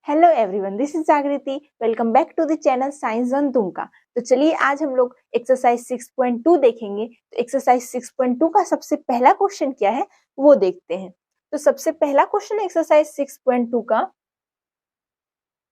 Hello everyone, this is Jagriti. Welcome back to the channel science on तुमका। तो चलिए आज हम लोग एक्सरसाइज 6.2 देखेंगे। तो एक्सरसाइज 6.2 का सबसे पहला क्वेश्चन क्या है वो देखते हैं। तो सबसे पहला क्वेश्चन एक्सरसाइज 6.2 का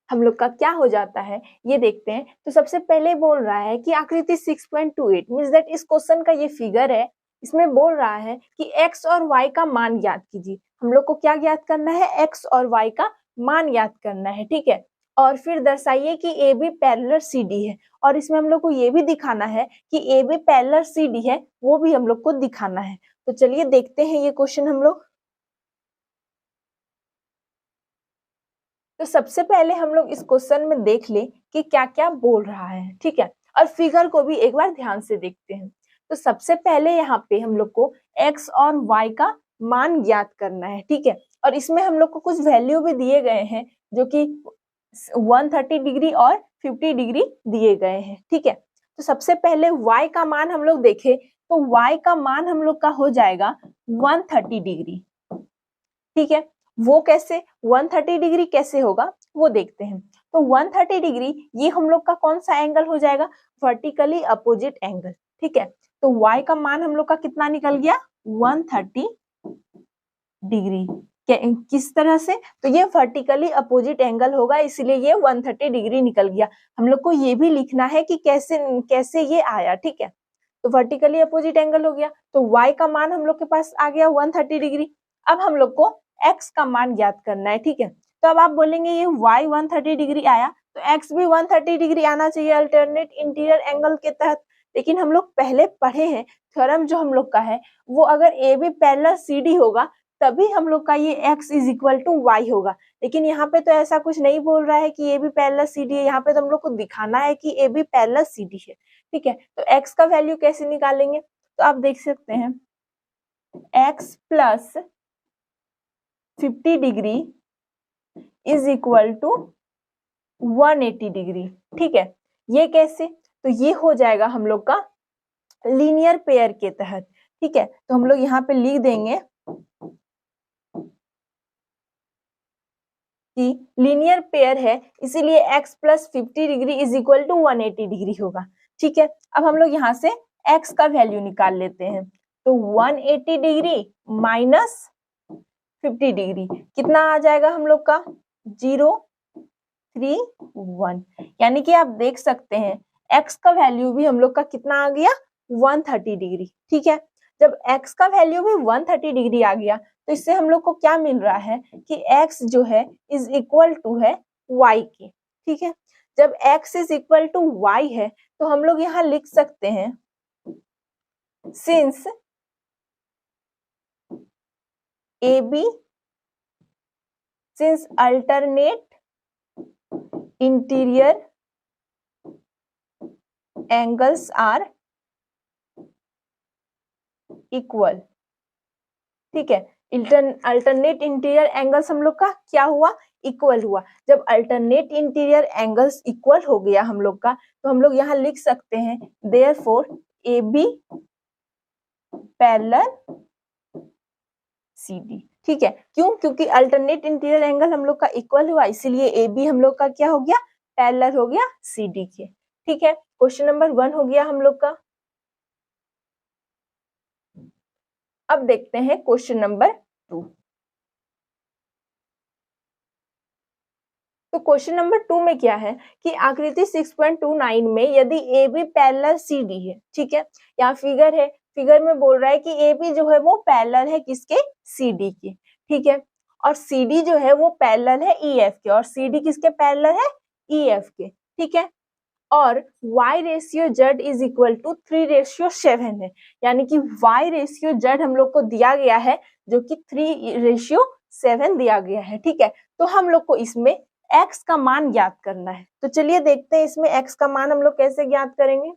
हम लोग का क्या हो जाता है ये देखते हैं। तो सबसे पहले बोल रहा है कि आकृति 6.28 मींस दैट इस क्वेश्चन का ये फिगर है। इसमें बोल रहा है कि x और y का मान ज्ञात कीजिए। हम लोग को क्या ज्ञात करना है? x और y का मान ज्ञात करना है, ठीक है। और फिर दर्शाइए कि A B parallel C D है। और इसमें हम लोग को ये भी दिखाना है कि A B parallel C D है, वो भी हम लोग को दिखाना है। तो चलिए देखते हैं ये क्वेश्चन हम लोग। तो सबसे पहले हम लोग इस क्वेश्चन में देख ले कि क्या क्या बोल रहा है, ठीक है। और फिगर को भी एक बार ध्यान से देखते हैं। तो सबसे पहले यहाँ पे हम लोग को x और y का मान ज्ञात करना है, ठीक है। और इसमें हम लोग को कुछ वैल्यू भी दिए गए हैं जो कि 130 डिग्री और 50 डिग्री दिए गए हैं, ठीक है। तो सबसे पहले y का मान हम लोग देखें तो y का मान हम लोग का हो जाएगा 130 डिग्री, ठीक है। वो कैसे 130 डिग्री कैसे होगा वो देखते हैं। तो 130 डिग्री ये हम लोग का कौन सा एंगल हो जाएगा? वर्टिकली अपोजिट एंगल, ठीक है। तो y का मान हम लोग का कितना निकल गया? 130 डिग्री। किस तरह से? तो ये वर्टिकली अपोजिट एंगल होगा, इसलिए ये 130 डिग्री निकल गया। हम लोग को ये भी लिखना है कि कैसे कैसे ये आया, ठीक है। तो वर्टिकली अपोजिट एंगल हो गया, तो y का मान हम लोग के पास आ गया 130 डिग्री। अब हम लोग को x का मान ज्ञात करना है, ठीक है। तो अब आप बोलेंगे ये y 130 डिग्री आया तो x भी 130 डिग्री आना चाहिए अल्टरनेट इंटीरियर एंगल के तहत। लेकिन हम लोग पहले पढ़े हैं थ्योरम जो हम लोग का है वो अगर A B parallel C D होगा तभी हम लोग का ये x is equal to y होगा। लेकिन यहाँ पे तो ऐसा कुछ नहीं बोल रहा है कि A B parallel C D है। यहाँ पे तो हम लोग को दिखाना है कि A B parallel C D है, ठीक है। तो x का वैल्यू कैसे निकालेंगे? तो आप देख सकते हैं x plus 50 degree is equal to 180 degree, ठीक है। ये कैसे? तो ये हो जाएगा हम लोग का लीनियर पेयर के तहत, ठीक है। तो हम लोग यहाँ पे लिख देंगे कि लीनियर पेयर है इसीलिए x plus 50 degree is equal to 180 degree होगा, ठीक है। अब हम लोग यहाँ से x का वैल्यू निकाल लेते हैं। तो 180 डिग्री माइनस 50 डिग्री कितना आ जाएगा हम लोग का? 031। यानी कि आप देख सकते हैं x का वैल्यू भी हम लोग का कितना आ गया? 130 डिग्री, ठीक है। जब x का वैल्यू भी 130 डिग्री आ गया तो इससे हम लोग को क्या मिल रहा है कि x जो है इज इक्वल टू है y के, ठीक है। जब x is equal to y है तो हम लोग यहाँ लिख सकते हैं since AB since alternate interior angles are equal, ठीक है। अल्टरनेट इंटीरियर एंगल्स हम लोग का क्या हुआ? इक्वल हुआ। जब अल्टरनेट इंटीरियर एंगल्स इक्वल हो गया हम लोग का तो हम लोग यहाँ लिख सकते हैं देयरफॉर AB पैरेलल CD, ठीक है। क्यों? क्योंकि अल्टरनेट इंटीरियर एंगल हम लोग का इक्वल हुआ इसीलिए AB हम लोग का क्या हो गया? पैरेलल हो गया CD के, ठीक है। क्वेश्चन नंबर 1 हो गया हम लोग का। अब देखते हैं क्वेश्चन नंबर 2। तो क्वेश्चन नंबर 2 में क्या है कि आकृति 6.29 में यदि A B parallel C D है, ठीक है। यहाँ फिगर है, फिगर में बोल रहा है कि ए बी जो है वो पैरेलल है किसके? सी डी के, ठीक है। और सी डी जो है वो पैरेलल है ई एफ के, और सी डी किसके पैरेलल है? ई एफ के, ठीक है। और y ratio z is equal to 3:7 है। यानी कि y रेशियो z हम लोग को दिया गया है जो कि 3:7 दिया गया है, ठीक है। तो हम लोग को इसमें x का मान ज्ञात करना है। तो चलिए देखते हैं इसमें x का मान हम लोग कैसे ज्ञात करेंगे।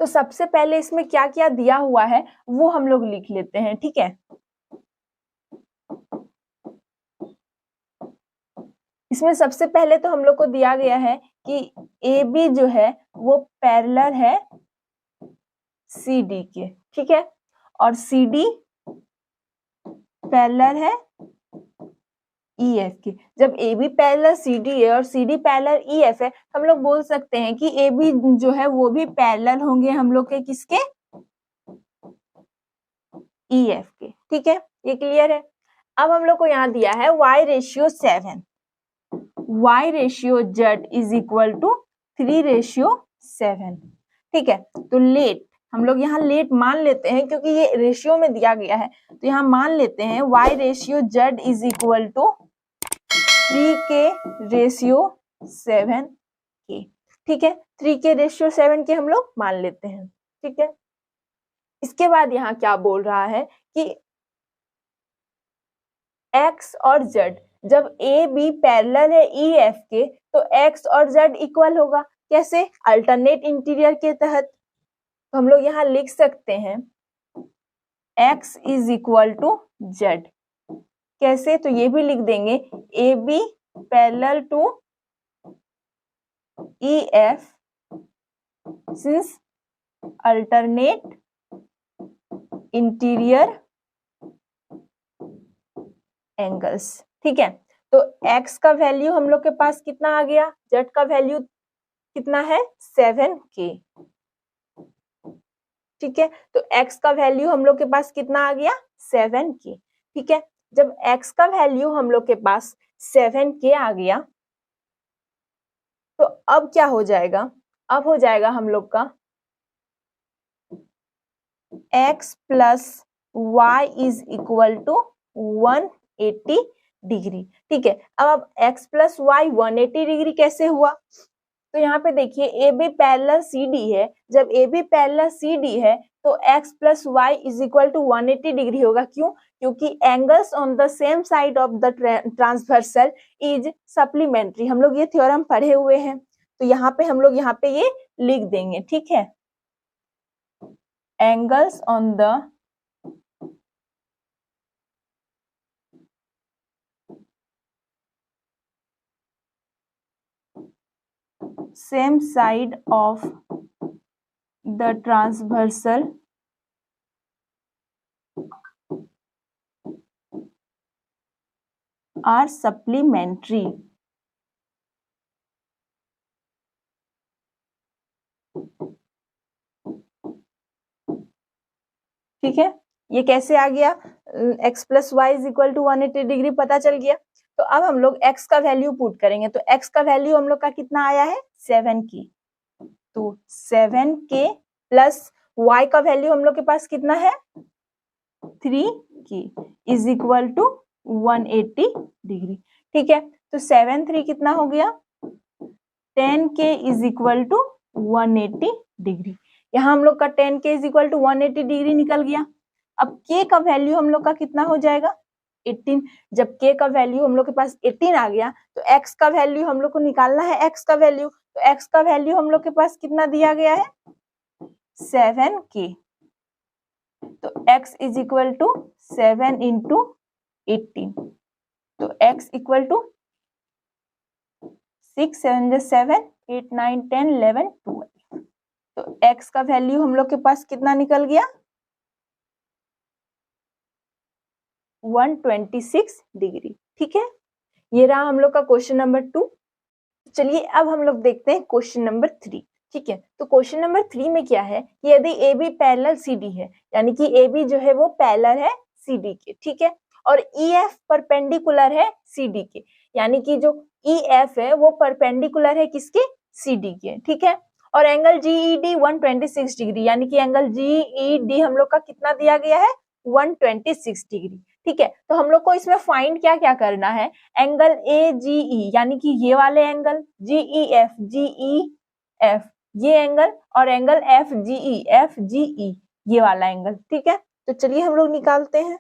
तो सबसे पहले इसमें क्या क्या दिया हुआ है वो हम लोग लिख लेते हैं, ठीक है। इसमें सबसे पहले तो हम लोग को दिया गया है कि ए बी जो है वो पैरेलल है सी डी के, ठीक है, और सी डी पैरेलल है ई एफ की। जब A B parallel C D है और C D parallel E F है, हम लोग बोल सकते हैं कि ए बी जो है वो भी पैरेलल होंगे हम लोग के किसके, ई एफ के, ठीक है, ये क्लियर है। अब हम लोग को यहाँ दिया है y ratio 7, y ratio z is equal to 3:7, ठीक है। तो लेट हम लोग यहाँ लेट मान लेते हैं क्योंकि ये रेशियो में दिया गया है, तो यहाँ मान लेते हैं y ratio z is equal to 3 के रेशियो 7 के, ठीक है, 3 के रेशियो 7 के हम लोग मान लेते हैं, ठीक है। इसके बाद यहाँ क्या बोल रहा है कि x और z, जब ए बी पैरेलल है ई एफ के तो x और z इक्वल होगा, कैसे, अल्टरनेट इंटीरियर के तहत। तो हम लोग यहाँ लिख सकते हैं x is equal to z, कैसे, तो ये भी लिख देंगे A B parallel to E F since alternate interior angles, ठीक है। तो x का वैल्यू हम लोग के पास कितना आ गया, z का वैल्यू कितना है 7k, ठीक है। तो x का वैल्यू हम लोग के पास कितना आ गया 7k, ठीक है। जब x का वैल्यू हम लोग के पास 7k आ गया तो अब क्या हो जाएगा, अब हो जाएगा हम लोग का x plus y is equal to 180 degree, ठीक है। अब x प्लस वाई 180 डिग्री कैसे हुआ, तो यहाँ पे देखिए A B parallel C D है, जब A B parallel C D है तो x plus y is equal to 180 degree होगा, क्यों, क्योंकि angles on the same side of the transversal is supplementary, हम लोग ये थ्योरम पढ़े हुए हैं, तो यहाँ पे हम लोग यहाँ पे ये लिख देंगे, ठीक है। Angles on the same side of the transversal are supplementary, ठीक है। ये कैसे आ गया, x plus y is equal to 180 degree पता चल गया। तो अब हम लोग x का वैल्यू पुट करेंगे, तो x का वैल्यू हम लोग का कितना आया है 7k, तो 7k प्लस y का वैल्यू हम लोग के पास कितना है 3k is equal to 180 degree, ठीक है। तो 7 3 कितना हो गया 10k is equal to 180 degree, यहाँ हम लोग का 10k is equal to 180 degree निकल गया। अब k का वैल्यू हम लोग का कितना हो जाएगा 18, जब k का वैल्यू हम लोग के पास 18 आ गया तो x का वैल्यू हम लोग को निकालना है, x का वैल्यू, तो x का वैल्यू हम लोग के पास कितना दिया गया है 7k, तो x is equal to 7 into 18, तो x इक्वल टू 6 7 7 8 9 10 11 12, तो x का वैल्यू हम लोग के पास कितना निकल गया 126 डिग्री, ठीक है। ये रहा हम लोग का क्वेश्चन नंबर 2। चलिए अब हम लोग देखते हैं क्वेश्चन नंबर 3, ठीक है। तो क्वेश्चन नंबर 3 में क्या है कि यदि A B parallel C D है, यानी कि ए बी जो है वो पैरेलल है सी डी के, ठीक है, और ई एफ परपेंडिकुलर है सी डी के, यानी कि जो ई एफ है वो परपेंडिकुलर है किसके सी डी के, ठीक है, और angle G E D 126 degree, यानी कि एंगल जी ई डी हम लोग का कितना दिया गया है 126 डिग्री, ठीक है। तो हम लोग को इसमें फाइंड क्या क्या करना है, एंगल ए जी ई, यानी कि ये वाले एंगल जी ई एफ ये एंगल, और एंगल एफ जी ई ये वाला एंगल, ठीक है। तो चलिए हम लोग निकालते हैं।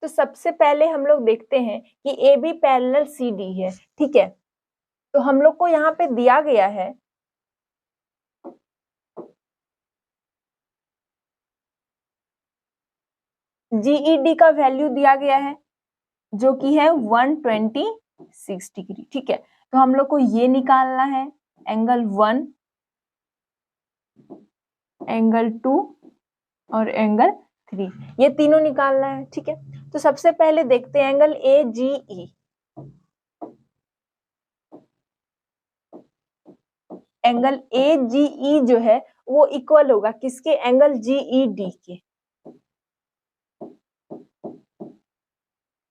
तो सबसे पहले हम लोग देखते हैं कि A B parallel C D है, ठीक है। तो हम लोग को यहाँ पे दिया गया है जीईडी का वैल्यू दिया गया है जो कि है 126 डिग्री, ठीक है। तो हम लोग को ये निकालना है एंगल 1, एंगल 2 और एंगल 3, ये तीनों निकालना है, ठीक है। तो सबसे पहले देखते हैं angle A G E. Angle A G ई जो है वो इक्वल होगा किसके, एंगल जीई डी के।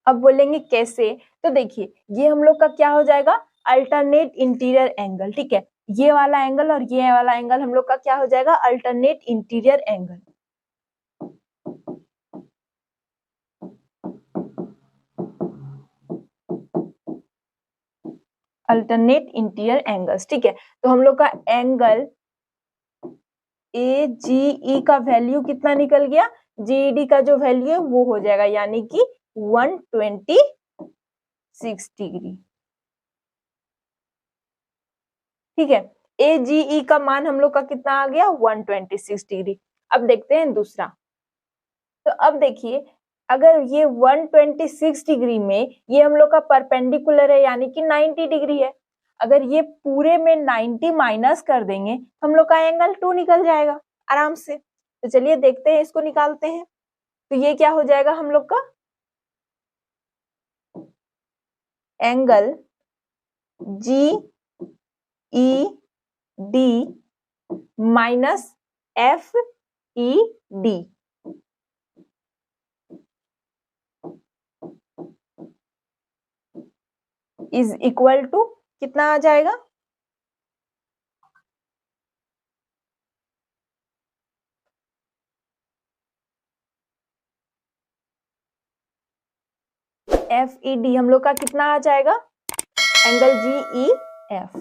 अब बोलेंगे कैसे, तो देखिए ये हम लोग का क्या हो जाएगा, अल्टरनेट इंटीरियर एंगल, ठीक है। ये वाला एंगल और ये वाला एंगल हम लोग का क्या हो जाएगा, alternate interior angle. Alternate interior angles, ठीक है। तो हम लोग का एंगल ए जी ई का वैल्यू कितना निकल गया, जीईडी का जो वैल्यू है वो हो जाएगा यानी कि 126 डिग्री, ठीक है। ए जी ई का मान हम लोग का कितना आ गया, 126 डिग्री। अब देखते हैं दूसरा। तो अब देखिए अगर ये 126 डिग्री में ये हम लोग का परपेंडिकुलर है यानी कि 90 डिग्री है, अगर ये पूरे में 90 माइनस कर देंगे हम लोग का एंगल 2 निकल जाएगा आराम से। तो चलिए देखते हैं, इसको निकालते हैं। तो ये क्या हो जाएगा हम लोग का, angle G E D minus F E D is equal to कितना आ जाएगा, एफ ई डी हम लोग का कितना आ जाएगा, एंगल जी ई एफ,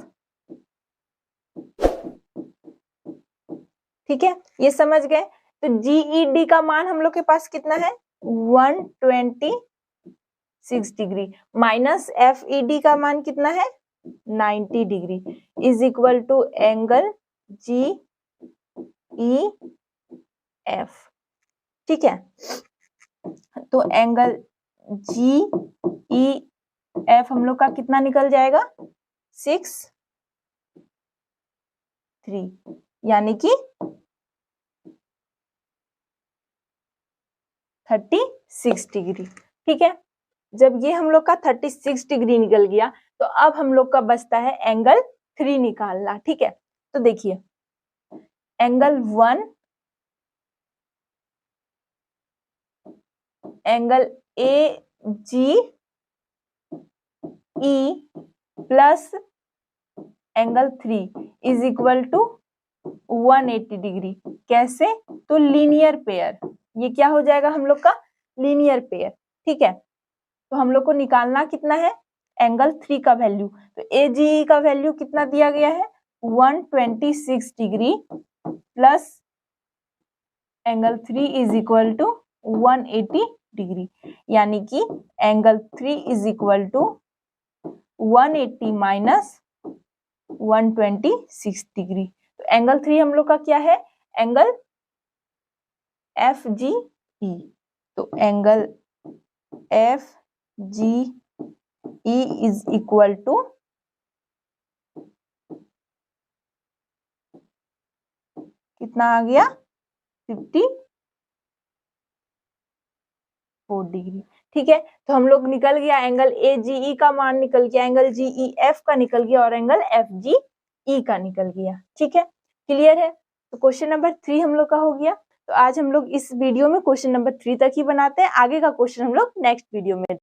ठीक है। ये समझ गए। तो जीई डी का मान हम लोग के पास कितना है, 126 degree minus F E D का मान कितना है, 90 degree is equal to angle G E F, ठीक है। तो एंगल जी ई एफ हम लोग का कितना निकल जाएगा, 6.3 यानी कि 36 डिग्री, ठीक है। जब ये हम लोग का 36 डिग्री निकल गया तो अब हम लोग का बचता है एंगल 3 निकालना, ठीक है। तो देखिए angle 1, angle A G E plus angle 3 is equal to 180 degree. कैसे, तो लीनियर पेयर, ये क्या हो जाएगा हम लोग का, लीनियर पेयर, ठीक है। तो हम लोग को निकालना कितना है, एंगल 3 का वैल्यू। तो ए जी का वैल्यू कितना दिया गया है, 126 degree plus angle 3 is equal to 180 degree यानी कि angle 3 is equal to 180 minus 126 degree. तो एंगल 3 हम लोग का क्या है, एंगल एफ जी ई। तो angle F G E is equal to कितना आ गया, 54 डिग्री, ठीक है। तो हम लोग निकल गया एंगल ए जी ई का मान निकल गया, एंगल जी ई एफ का निकल गया और एंगल एफ जी ई का निकल गया, ठीक है। क्लियर है। तो क्वेश्चन नंबर 3 हम लोग का हो गया। तो आज हम लोग इस वीडियो में क्वेश्चन नंबर 3 तक ही बनाते हैं, आगे का क्वेश्चन हम लोग नेक्स्ट वीडियो में